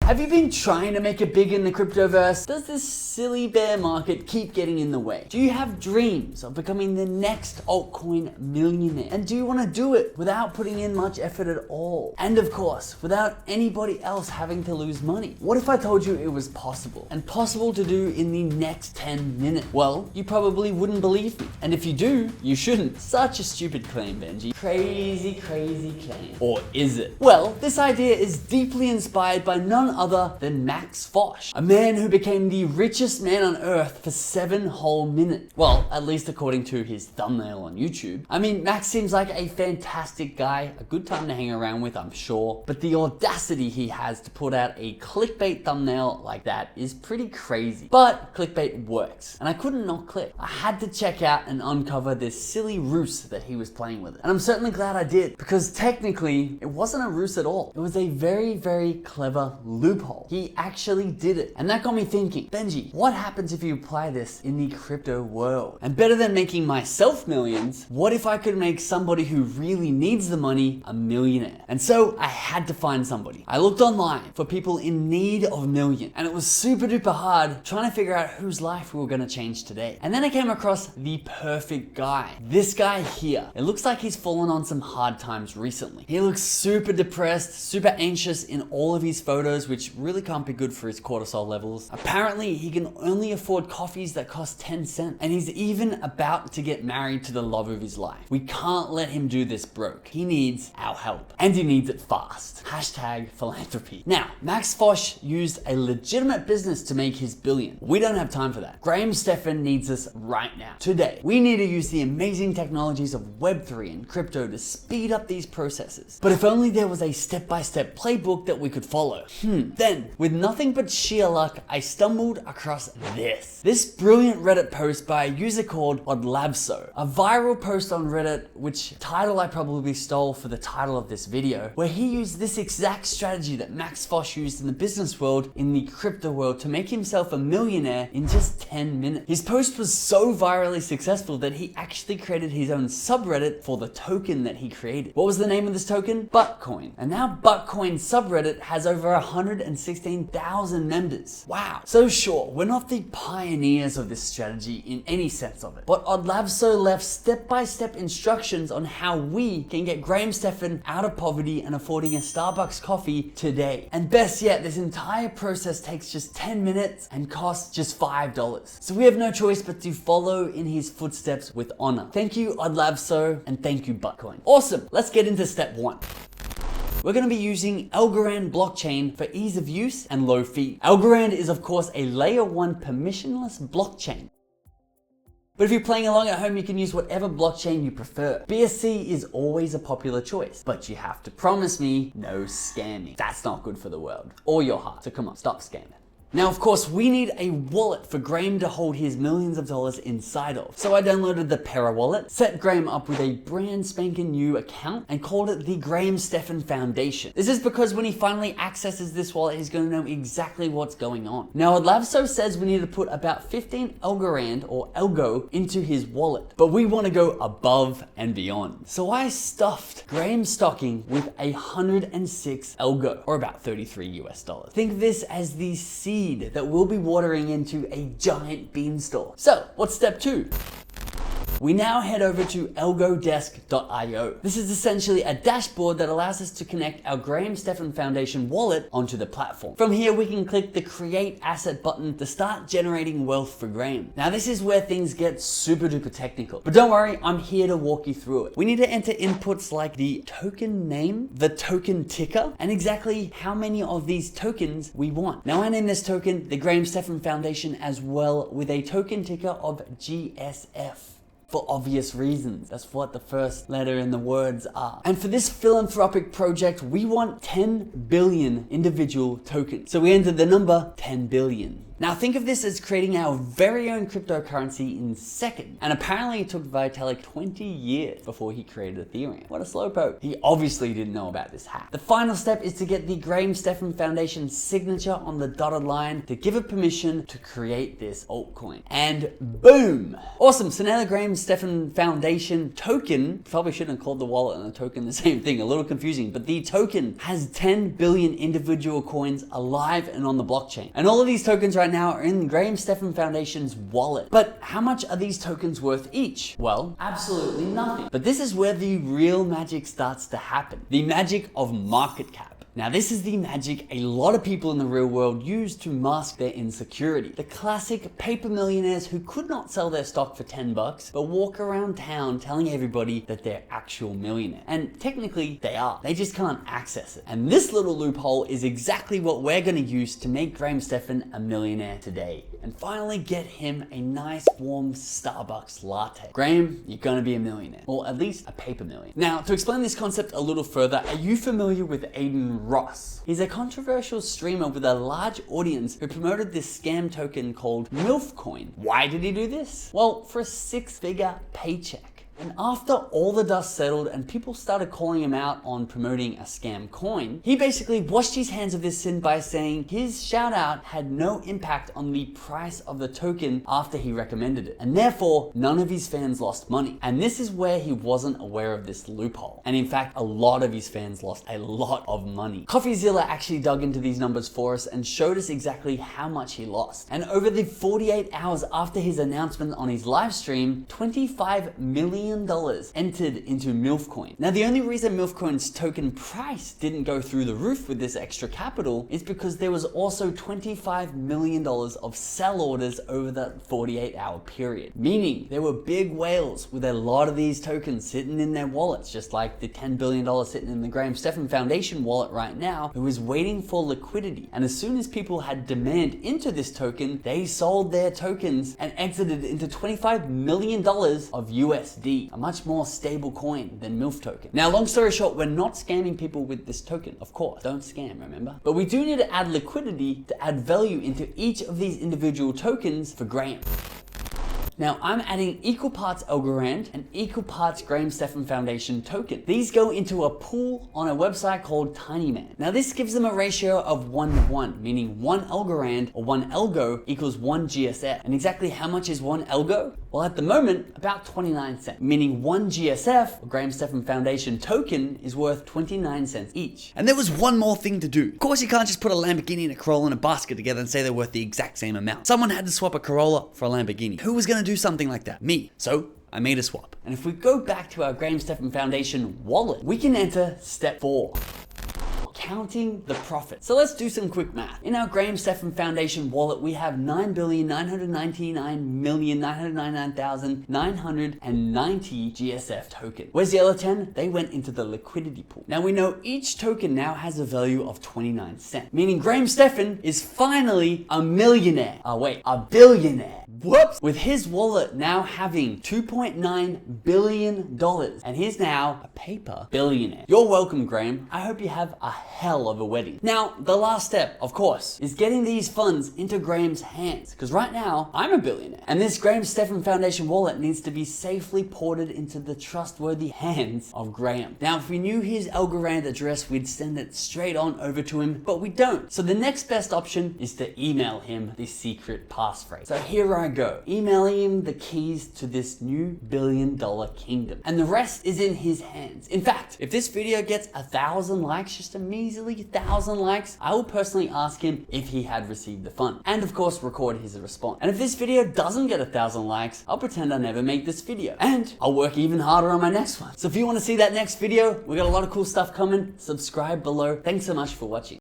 Have you been trying to make it big in the cryptoverse? Does this silly bear market keep getting in the way? Do you have dreams of becoming the next altcoin millionaire? And do you want to do it without putting in much effort at all? And of course, without anybody else having to lose money? What if I told you it was possible, and possible to do in the next 10 minutes? Well, you probably wouldn't believe me. And if you do, you shouldn't. Such a stupid claim, Benji. Crazy claim. Or is it? Well, this idea is deeply inspired by none other than Max Fosh, a man who became the richest man on earth for 7 whole minutes. Well, at least according to his thumbnail on YouTube. I mean, Max seems like a fantastic guy, a good time to hang around with, I'm sure, but the audacity he has to put out a clickbait thumbnail like that is pretty crazy. But clickbait works, and I couldn't not click. I had to check out and uncover this silly ruse that he was playing with it. And I'm certainly glad I did, because technically it wasn't a ruse at all. It was a very clever loophole. He actually did it. And that got me thinking, Benji, what happens if you apply this in the crypto world? And better than making myself millions, what if I could make somebody who really needs the money a millionaire? And so I had to find somebody. I looked online for people in need of millions, and it was super duper hard trying to figure out whose life we were going to change today. And then I came across the perfect guy. This guy here. It looks like he's fallen on some hard times recently. He looks super depressed, super anxious in all of his photos, which really can't be good for his cortisol levels. Apparently, he can only afford coffees that cost 10 cents. And he's even about to get married to the love of his life. We can't let him do this broke. He needs our help. And he needs it fast. Hashtag philanthropy. Now, Max Fosh used a legitimate business to make his billion. We don't have time for that. Graham Stephan needs us right now. Today, we need to use the amazing technologies of Web3 and crypto to speed up these processes. But if only there was a step-by-step playbook that we could follow. Then, with nothing but sheer luck, I stumbled across this. This brilliant Reddit post by a user called Odlavso. A viral post on Reddit, which title I probably stole for the title of this video, where he used this exact strategy that Max Fosh used in the business world in the crypto world to make himself a millionaire in just 10 minutes. His post was so virally successful that he actually created his own subreddit for the token that he created. What was the name of this token? Buttcoin. And now Buttcoin subreddit has over 116,000 members. Wow. So sure, we're not the pioneers of this strategy in any sense of it, but Odlavso left step-by-step instructions on how we can get Graham Stephan out of poverty and affording a Starbucks coffee today. And best yet, this entire process takes just 10 minutes and costs just $5. So we have no choice but to follow in his footsteps with honor. Thank you, Odlavso, and thank you, Buttcoin. Awesome. Let's get into step 1. We're going to be using Algorand blockchain for ease of use and low fee. Algorand is of course a layer 1 permissionless blockchain. But if you're playing along at home, you can use whatever blockchain you prefer. BSC is always a popular choice, but you have to promise me no scamming. That's not good for the world or your heart. So come on, stop scamming. Now, of course, we need a wallet for Graham to hold his millions of dollars inside of. So I downloaded the Para wallet, set Graham up with a brand spanking new account, and called it the Graham Stephan Foundation. This is because when he finally accesses this wallet, he's going to know exactly what's going on. Now, Odlavso says we need to put about 15 Algorand or Algo into his wallet, but we want to go above and beyond. So I stuffed Graham's stocking with 106 Algo, or about $33 US. Think this as the seed that we'll be watering into a giant beanstalk. So, what's step 2? We now head over to algodesk.io. This is essentially a dashboard that allows us to connect our Graham Stephan Foundation wallet onto the platform. From here, we can click the Create Asset button to start generating wealth for Graham. Now, this is where things get super duper technical, but don't worry, I'm here to walk you through it. We need to enter inputs like the token name, the token ticker, and exactly how many of these tokens we want. Now, I named this token the Graham Stephan Foundation as well, with a token ticker of GSF. For obvious reasons. That's what the first letter in the words are. And for this philanthropic project, we want 10 billion individual tokens. So we entered the number 10 billion. Now think of this as creating our very own cryptocurrency in seconds. And apparently it took Vitalik 20 years before he created Ethereum. What a slowpoke. He obviously didn't know about this hack. The final step is to get the Graham Stephan Foundation's signature on the dotted line to give it permission to create this altcoin. And boom! Awesome. So now the Graham Stephan Foundation token, probably shouldn't have called the wallet and the token the same thing, a little confusing, but the token has 10 billion individual coins alive and on the blockchain. And all of these tokens right now are in the Graham Stephan Foundation's wallet. But how much are these tokens worth each? Well, absolutely nothing. But this is where the real magic starts to happen. The magic of market cap. Now this is the magic a lot of people in the real world use to mask their insecurity. The classic paper millionaires who could not sell their stock for 10 bucks, but walk around town telling everybody that they're actual millionaires. And technically they are, they just can't access it. And this little loophole is exactly what we're gonna use to make Graham Stephan a millionaire today. And finally get him a nice warm Starbucks latte. Graham, you're gonna be a millionaire, or at least a paper millionaire. Now, to explain this concept a little further, are you familiar with Aiden Ross? He's a controversial streamer with a large audience who promoted this scam token called MILF coin. Why did he do this? Well, for a 6-figure paycheck. And after all the dust settled and people started calling him out on promoting a scam coin, he basically washed his hands of this sin by saying his shout out had no impact on the price of the token after he recommended it. And therefore, none of his fans lost money. And this is where he wasn't aware of this loophole. And in fact, a lot of his fans lost a lot of money. CoffeeZilla actually dug into these numbers for us and showed us exactly how much he lost. And over the 48 hours after his announcement on his live stream, $25 million entered into MILF coin. Now the only reason MILF coin's token price didn't go through the roof with this extra capital is because there was also $25 million of sell orders over that 48-hour period. Meaning there were big whales with a lot of these tokens sitting in their wallets, just like the $10 billion sitting in the Graham Stephan Foundation wallet right now, who was waiting for liquidity. And as soon as people had demand into this token, they sold their tokens and exited into $25 million of USD. A much more stable coin than MILF token. Now, long story short, we're not scamming people with this token, of course. Don't scam, remember? But we do need to add liquidity to add value into each of these individual tokens for Graham. Now I'm adding equal parts Algorand and equal parts Graham Stephan Foundation token. These go into a pool on a website called Tinyman. Now this gives them a ratio of 1:1, meaning 1 Algorand or 1 Algo equals 1 GSF. And exactly how much is 1 Algo? Well, at the moment, about 29 cents, meaning 1 GSF, or Graham Stephan Foundation token, is worth 29 cents each. And there was one more thing to do. Of course, you can't just put a Lamborghini and a Corolla in a basket together and say they're worth the exact same amount. Someone had to swap a Corolla for a Lamborghini. Who was gonna do something like that? Me. So I made a swap. And if we go back to our Graham Stephan Foundation wallet, we can enter step 4. Counting the profit. So let's do some quick math. In our Graham Stephan Foundation wallet, we have 9,999,999,990 GSF token. Where's the other 10? They went into the liquidity pool. Now we know each token now has a value of 29 cents, meaning Graham Stephan is finally a millionaire. Oh wait, a billionaire. Whoops! With his wallet now having $2.9 billion, and he's now a paper billionaire. You're welcome, Graham. I hope you have a hell of a wedding. Now, the last step, of course, is getting these funds into Graham's hands, because right now, I'm a billionaire, and this Graham Stephan Foundation wallet needs to be safely ported into the trustworthy hands of Graham. Now, if we knew his Algorand address, we'd send it straight on over to him, but we don't. So the next best option is to email him the secret passphrase. So here I go, emailing him the keys to this new billion-dollar kingdom, and the rest is in his hands. In fact, if this video gets 1,000 likes, just a measly 1,000 likes, I will personally ask him if he had received the fund, and of course record his response. And if this video doesn't get 1,000 likes, I'll pretend I never made this video, and I'll work even harder on my next one. So if you want to see that next video, we got a lot of cool stuff coming. Subscribe below. Thanks so much for watching.